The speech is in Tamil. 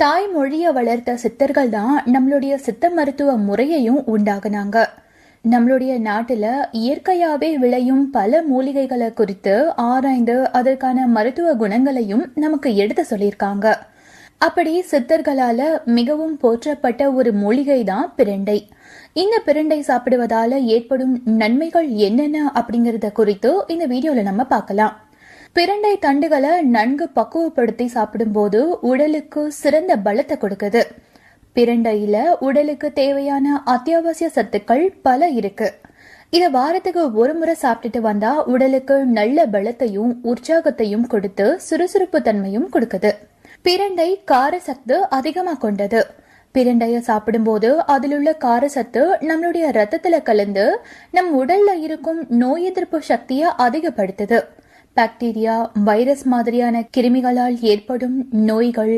தாய்மொழிய வளர்த்த சித்தர்கள் தான் நம்மளுடைய சித்த மருத்துவ முறையையும் உண்டாக்குனாங்க. நம்மளுடைய நாட்டுல இயற்கையாவே விளையும் பல மூலிகைகளை குறித்து ஆராய்ந்து அதற்கான மருத்துவ குணங்களையும் நமக்கு எடுத்து சொல்லியிருக்காங்க. அப்படி சித்தர்களால மிகவும் போற்றப்பட்ட ஒரு மூலிகை தான் பிரண்டை. இந்த பிரண்டை சாப்பிடுவதால ஏற்படும் நன்மைகள் என்னென்ன அப்படிங்கறத குறித்து இந்த வீடியோல நம்ம பார்க்கலாம். பிரண்டை தண்டுகளை நன்கு பக்குவப்படுத்தி சாப்பிடும்போது உடலுக்கு சிறந்த பலத்தை கொடுக்குது. பிரண்டையில உடலுக்கு தேவையான அத்தியாவசிய சத்துக்கள் பல இருக்கு. இத வாரத்துக்கு ஒரு முறை சாப்பிட்டுட்டு வந்தா உடலுக்கு நல்ல பலத்தையும் உற்சாகத்தையும் கொடுத்து சுறுசுறுப்பு தன்மையும் கொடுக்குது. பிரண்டை கார சத்து அதிகமா கொண்டது. பிரண்டைய சாப்பிடும்போது அதில் உள்ள காரசத்து நம்மளுடைய ரத்தத்துல கலந்து நம் உடல்ல இருக்கும் நோய் எதிர்ப்பு சக்தியை அதிகப்படுத்துது. பாக்டீரியா, வைரஸ் மாதிரியான கிருமிகளால் ஏற்படும் நோய்கள்